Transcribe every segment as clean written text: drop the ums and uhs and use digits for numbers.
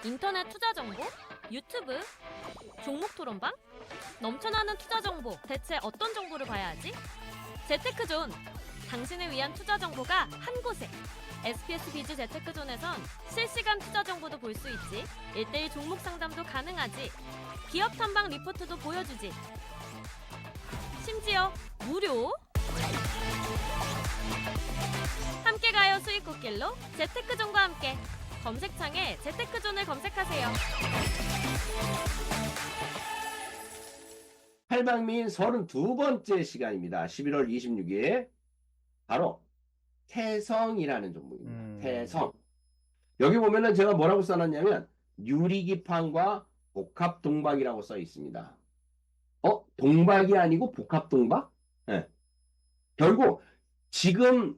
인터넷 투자 정보? 유튜브? 종목 토론방? 넘쳐나는 투자 정보, 대체 어떤 정보를 봐야 하지? 재테크존! 당신을 위한 투자 정보가 한 곳에! SPS 비즈 재테크존에선 실시간 투자 정보도 볼 수 있지, 1:1 종목 상담도 가능하지, 기업 탐방 리포트도 보여주지, 심지어 무료! 함께 가요 수익 꽃길로 재테크존과 함께! 검색창에 재테크존을 검색하세요. 팔방미인 32번째 시간입니다. 11월 26일 바로 태성이라는 종목입니다. 태성. 여기 보면은 제가 뭐라고 써놨냐면 유리기판과 복합동박이라고 써 있습니다. 동박이 아니고 복합동박? 네. 결국 지금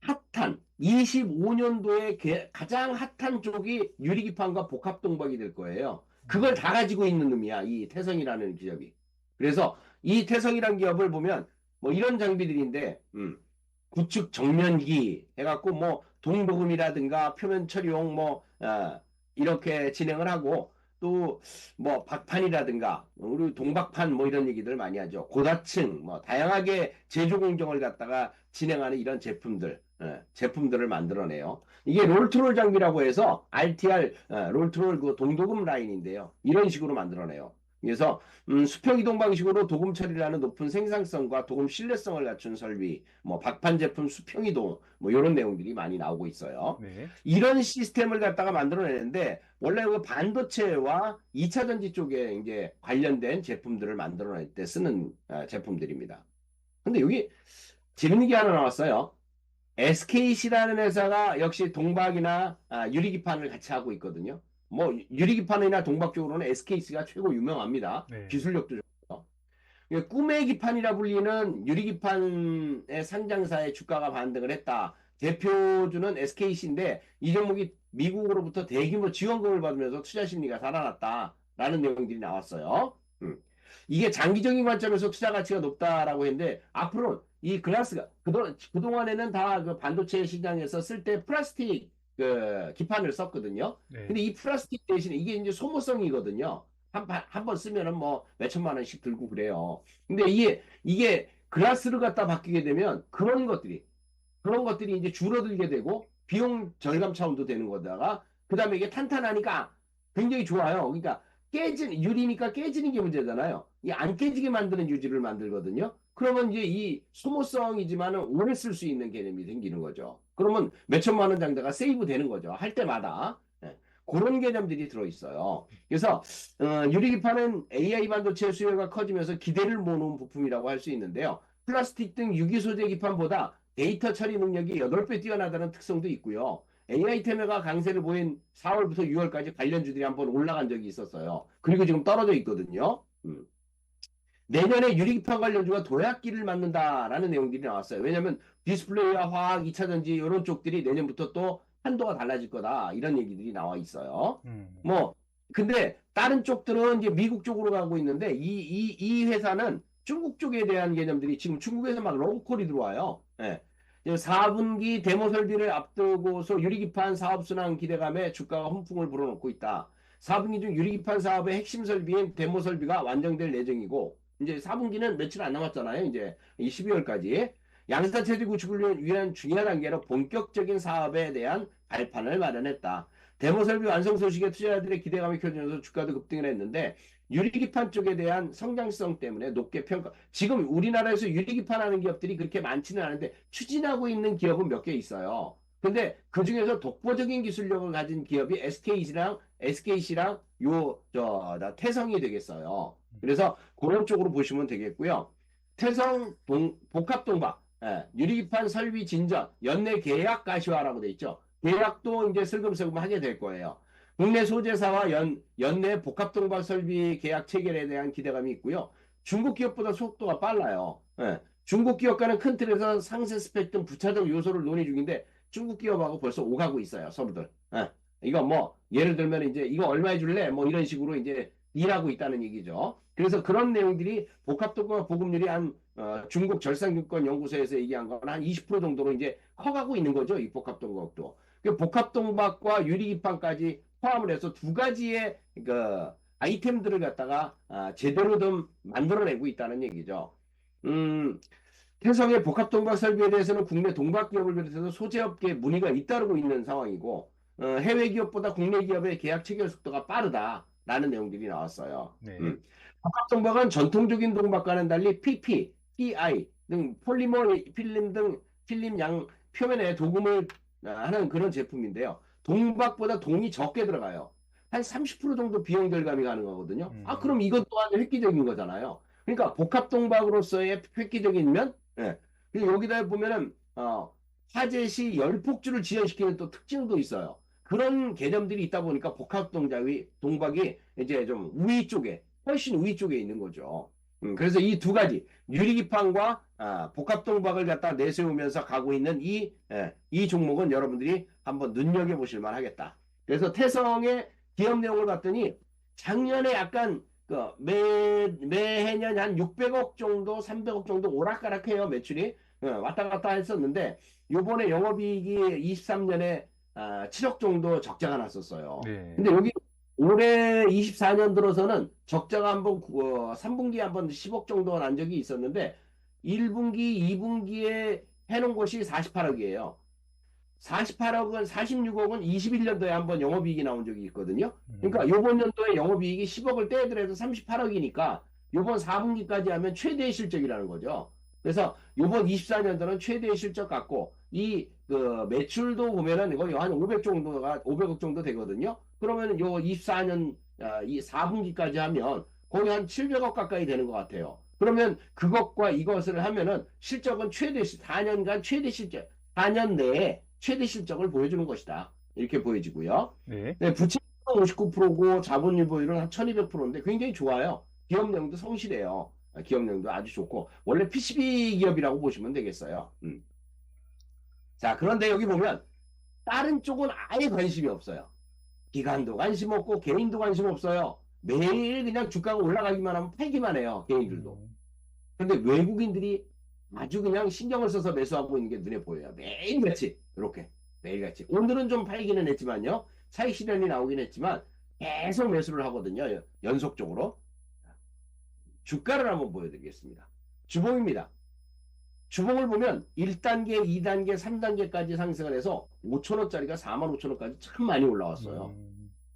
핫한 25년도에 가장 핫한 쪽이 유리기판과 복합동박이 될 거예요. 그걸 다 가지고 있는 놈이야, 이 태성이라는 기업이. 그래서 이 태성이라는 기업을 보면 뭐 이런 장비들인데 구축 정면기 해갖고 뭐 동도금이라든가 표면 처리용 뭐 이렇게 진행을 하고, 또 뭐 박판이라든가 우리 동박판 뭐 이런 얘기들 많이 하죠. 고다층 뭐 다양하게 제조 공정을 갖다가 진행하는 이런 제품들을 만들어내요. 이게 롤트롤 장비라고 해서 RTR 롤트롤 그 동도금 라인인데요. 이런 식으로 만들어내요. 그래서 수평 이동 방식으로 도금 처리를 하는 높은 생산성과 도금 신뢰성을 갖춘 설비, 뭐 박판 제품 수평 이동 뭐 이런 내용들이 많이 나오고 있어요. 네. 이런 시스템을 갖다가 만들어내는데 원래 그 반도체와 2차 전지 쪽에 이제 관련된 제품들을 만들어낼 때 쓰는 제품들입니다. 근데 여기 재밌는 게 하나 나왔어요. SKC라는 회사가 역시 동박이나 유리기판을 같이 하고 있거든요. 뭐 유리기판이나 동박 쪽으로는 SKC가 최고 유명합니다. 네. 기술력도 좋고요. 꿈의 기판이라 불리는 유리기판의 상장사의 주가가 반등을 했다. 대표주는 SKC인데 이 종목이 미국으로부터 대규모 지원금을 받으면서 투자 심리가 살아났다라는 내용들이 나왔어요. 이게 장기적인 관점에서 투자 가치가 높다라고 했는데 앞으로 이 글라스가 그동안에는 다 그 반도체 시장에서 쓸 때 플라스틱 그 기판을 썼거든요. 네. 근데 이 플라스틱 대신에 이게 이제 소모성이거든요. 한 번 쓰면은 뭐 몇천만 원씩 들고 그래요. 근데 이게 글라스를 갖다 바뀌게 되면 그런 것들이 이제 줄어들게 되고 비용 절감 차원도 되는 거다가 그다음에 이게 탄탄하니까 굉장히 좋아요. 그러니까 유리니까 깨지는 게 문제잖아요. 이 안 깨지게 만드는 유지를 만들거든요. 그러면 이제 이 소모성이지만은 오래 쓸 수 있는 개념이 생기는 거죠. 그러면 몇천만 원 장자가 세이브 되는 거죠. 할 때마다. 그런 개념들이 들어있어요. 그래서 유리기판은 AI 반도체 수요가 커지면서 기대를 모으는 부품이라고 할 수 있는데요. 플라스틱 등 유기 소재 기판보다 데이터 처리 능력이 8배 뛰어나다는 특성도 있고요. AI 테마가 강세를 보인 4월부터 6월까지 관련주들이 한번 올라간 적이 있었어요. 그리고 지금 떨어져 있거든요. 내년에 유리기판 관련주가 도약기를 맞는다라는 내용들이 나왔어요. 왜냐하면 디스플레이와 화학, 2차전지 이런 쪽들이 내년부터 또 한도가 달라질 거다. 이런 얘기들이 나와 있어요. 뭐 근데 다른 쪽들은 이제 미국 쪽으로 가고 있는데 이 회사는 중국 쪽에 대한 개념들이 지금 중국에서 막 로고콜이 들어와요. 4분기 데모 설비를 앞두고서 유리기판 사업 순환 기대감에 주가가 훈풍을 불어넣고 있다. 4분기 중 유리기판 사업의 핵심 설비인 데모 설비가 완성될 예정이고, 이제 4분기는 며칠 안 남았잖아요. 이제 이 12월까지. 양산 체제 구축을 위한 중요한 단계로 본격적인 사업에 대한 발판을 마련했다. 데모 설비 완성 소식에 투자자들의 기대감이 켜지면서 주가도 급등을 했는데, 유리기판 쪽에 대한 성장성 때문에 높게 평가. 지금 우리나라에서 유리기판 하는 기업들이 그렇게 많지는 않은데 추진하고 있는 기업은 몇 개 있어요. 근데 그 중에서 독보적인 기술력을 가진 기업이 SKC랑 태성이 되겠어요. 그래서 그런 쪽으로 보시면 되겠고요. 태성 복합동박, 유리기판 설비 진전, 연내 계약 가시화라고 돼 있죠. 계약도 이제 슬금슬금 하게 될 거예요. 국내 소재사와 연내 복합동박 설비 계약 체결에 대한 기대감이 있고요. 중국 기업보다 속도가 빨라요. 중국 기업과는 큰 틀에서 상세 스펙 등 부차적 요소를 논의 중인데 중국 기업하고 벌써 오가고 있어요, 서로들. 이거 뭐 예를 들면 이제 이거 얼마에 줄래? 뭐 이런 식으로 이제 일하고 있다는 얘기죠. 그래서 그런 내용들이 복합동박 보급률이 한 중국 절상증권 연구소에서 얘기한 건 한 20% 정도로 이제 커가고 있는 거죠, 이 복합동박도. 복합동박과 유리기판까지 포함을 해서 두 가지의 그 아이템들을 갖다가 제대로 좀 만들어내고 있다는 얘기죠. 음, 태성의 복합동박 설비에 대해서는 국내 동박 기업을 비롯해서 소재업계 문의가 잇따르고 있는 상황이고 해외 기업보다 국내 기업의 계약 체결 속도가 빠르다라는 내용들이 나왔어요. 네. 복합동박은 전통적인 동박과는 달리 PP, PI 등 폴리머 필름 등 필름 양 표면에 도금을 하는 그런 제품인데요. 동박보다 동이 적게 들어가요. 한 30% 정도 비용 절감이 가능하거든요. 그럼 이것 또한 획기적인 거잖아요. 그러니까 복합동박으로서의 획기적인 면, 예. 그리고 여기다 보면은 화재 시 열폭주를 지연시키는 또 특징도 있어요. 그런 개념들이 있다 보니까 동박이 이제 좀 우위 쪽에 훨씬 우위 쪽에 있는 거죠. 그래서 이 두 가지 유리기판과 복합동박을 갖다 내세우면서 가고 있는 이 종목은 여러분들이 한번 눈여겨보실 만하겠다. 그래서 태성의 기업 내용을 봤더니 작년에 약간 매해년 한 600억 정도, 300억 정도 오락가락해요, 매출이. 왔다 갔다 했었는데 요번에 영업이익이 23년에 7억 정도 적자가 났었어요. 네. 근데 여기 올해 24년 들어서는 적자가 한번 3분기에 한번 10억 정도 난 적이 있었는데 1분기, 2분기에 해놓은 것이 48억이에요. 48억은 46억은 21년도에 한번 영업이익이 나온 적이 있거든요. 그러니까 요번 연도에 영업이익이 10억을 떼더라도 38억이니까 요번 4분기까지 하면 최대의 실적이라는 거죠. 그래서 요번 24년도는 최대의 실적 같고 그 매출도 보면은 거의 한 500억 정도 되거든요. 그러면 요 24년 이 4분기까지 하면 거의 한 700억 가까이 되는 것 같아요. 그러면 그것과 이것을 하면은 실적은 4년간 최대 실적, 4년 내에 최대 실적을 보여주는 것이다. 이렇게 보여지고요. 네. 네, 부채 59%고 자본율 보유는 한 1200%인데 굉장히 좋아요. 기업 내용도 성실해요. 기업 내용도 아주 좋고 원래 PCB 기업이라고 보시면 되겠어요. 자, 그런데 여기 보면 다른 쪽은 아예 관심이 없어요. 기관도 관심 없고 개인도 관심 없어요. 매일 그냥 주가가 올라가기만 하면 팔기만 해요. 개인들도. 그런데 외국인들이 아주 그냥 신경을 써서 매수하고 있는 게 눈에 보여요. 매일같이 이렇게 매일같이. 오늘은 좀 팔기는 했지만요. 차익 실현이 나오긴 했지만 계속 매수를 하거든요. 연속적으로. 주가를 한번 보여드리겠습니다. 주봉입니다. 주봉을 보면 1단계, 2단계, 3단계까지 상승을 해서 5천원짜리가 4만 5천원까지 참 많이 올라왔어요.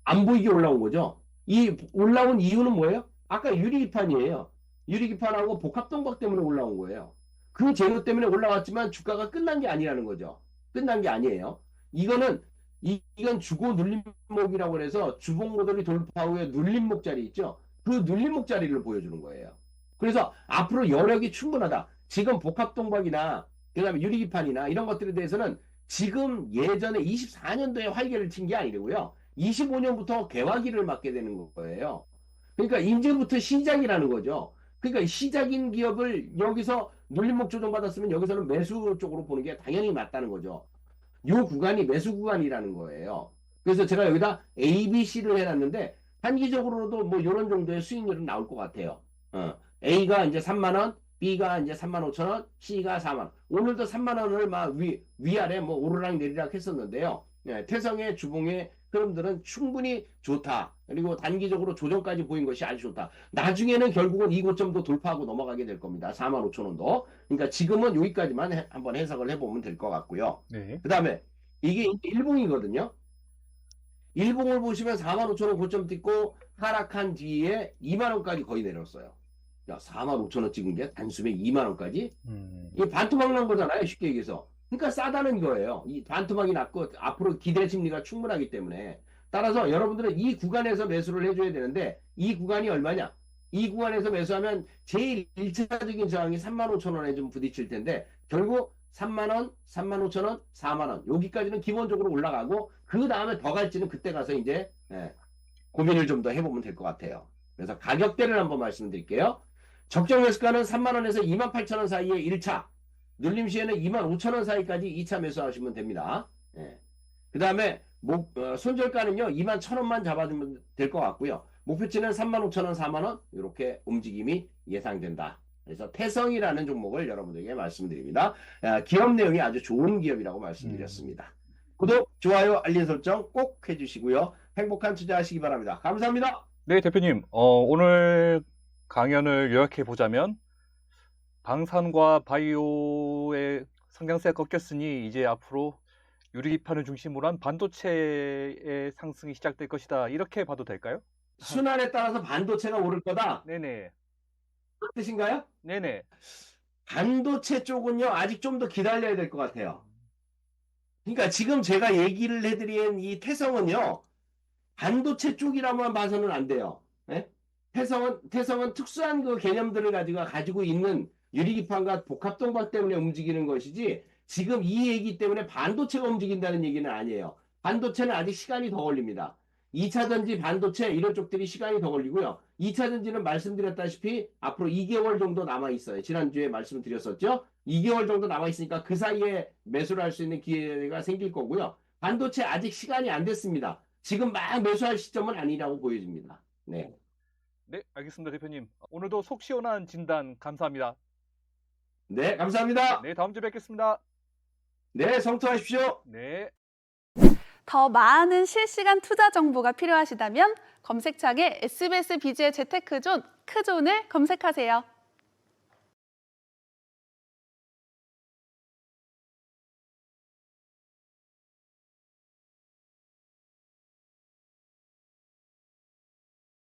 안 보이게 올라온 거죠. 이 올라온 이유는 뭐예요? 아까 유리기판이에요. 유리기판하고 복합동박 때문에 올라온 거예요. 그 재료 때문에 올라왔지만 주가가 끝난 게 아니라는 거죠. 끝난 게 아니에요. 이건 주고 눌림목이라고 해서 주봉 모델이 돌파 후에 눌림목 자리 있죠. 그 눌림목 자리를 보여주는 거예요. 그래서 앞으로 여력이 충분하다. 지금 복합동박이나 그다음에 유리기판이나 이런 것들에 대해서는 지금 예전에 24년도에 활개를 친 게 아니고요. 25년부터 개화기를 맞게 되는 거예요. 그러니까 이제부터 시작이라는 거죠. 그러니까 시작인 기업을 여기서 눌림목 조정받았으면 여기서는 매수 쪽으로 보는 게 당연히 맞다는 거죠. 요 구간이 매수 구간이라는 거예요. 그래서 제가 여기다 A, B, C를 해놨는데 단기적으로도 뭐 이런 정도의 수익률은 나올 것 같아요. A가 이제 3만 원, B가 이제 3만 5천 원, C가 4만 원. 오늘도 3만 원을 막 위아래 뭐 오르락 내리락 했었는데요. 태성의 주봉의 흐름들은 충분히 좋다. 그리고 단기적으로 조정까지 보인 것이 아주 좋다. 나중에는 결국은 이 고점도 돌파하고 넘어가게 될 겁니다. 4만 5천 원도. 그러니까 지금은 여기까지만 한번 해석을 해보면 될 것 같고요. 네. 그 다음에 이게 일봉이거든요. 일봉을 보시면 4만 5천 원 고점 찍고 하락한 뒤에 2만 원까지 거의 내렸어요. 야, 4만 5천 원 찍은 게 단숨에 2만 원까지? 이게 반토막 난 거잖아요. 쉽게 얘기해서. 그러니까 싸다는 거예요. 이 반토막이 났고 앞으로 기대 심리가 충분하기 때문에. 따라서 여러분들은 이 구간에서 매수를 해줘야 되는데 이 구간이 얼마냐? 이 구간에서 매수하면 제일 1차적인 저항이 3만 5천 원에 좀 부딪힐 텐데 결국 3만 원, 3만 5천 원, 4만 원 여기까지는 기본적으로 올라가고 그 다음에 더 갈지는 그때 가서 이제 고민을 좀 더 해보면 될 것 같아요. 그래서 가격대를 한번 말씀드릴게요. 적정 매수가는 3만 원에서 2만 8천 원 사이에 1차, 눌림 시에는 2만 5천 원 사이까지 2차 매수하시면 됩니다. 그 다음에 손절가는요 2만 1천 원만 잡아주면 될 것 같고요. 목표치는 3만 5천 원, 4만 원 이렇게 움직임이 예상된다. 그래서 태성이라는 종목을 여러분들에게 말씀드립니다. 기업 내용이 아주 좋은 기업이라고 말씀드렸습니다. 구독, 좋아요, 알림 설정 꼭 해주시고요. 행복한 투자하시기 바랍니다. 감사합니다. 네, 대표님. 오늘 강연을 요약해 보자면 방산과 바이오의 성장세가 꺾였으니 이제 앞으로 유리기판을 중심으로 한 반도체의 상승이 시작될 것이다. 이렇게 봐도 될까요? 순환에 따라서 반도체가 오를 거다. 네네. 그 뜻인가요? 네네. 반도체 쪽은요, 아직 좀 더 기다려야 될 것 같아요. 그러니까 지금 제가 얘기를 해드린 이 태성은요, 반도체 쪽이라만 봐서는 안 돼요. 예? 태성은 특수한 그 개념들을 가지고 있는 유리기판과 복합동박 때문에 움직이는 것이지, 지금 이 얘기 때문에 반도체가 움직인다는 얘기는 아니에요. 반도체는 아직 시간이 더 걸립니다. 2차 전지 반도체 이런 쪽들이 시간이 더 걸리고요. 2차 전지는 말씀드렸다시피 앞으로 2개월 정도 남아 있어요. 지난주에 말씀드렸었죠. 2개월 정도 남아 있으니까 그 사이에 매수를 할 수 있는 기회가 생길 거고요. 반도체 아직 시간이 안 됐습니다. 지금 막 매수할 시점은 아니라고 보여집니다. 네. 네, 알겠습니다, 대표님. 오늘도 속 시원한 진단 감사합니다. 네, 감사합니다. 네, 다음 주에 뵙겠습니다. 네, 성투하십시오. 네. 더 많은 실시간 투자 정보가 필요하시다면 검색창에 SBS 비즈의 재테크존 크존을 검색하세요.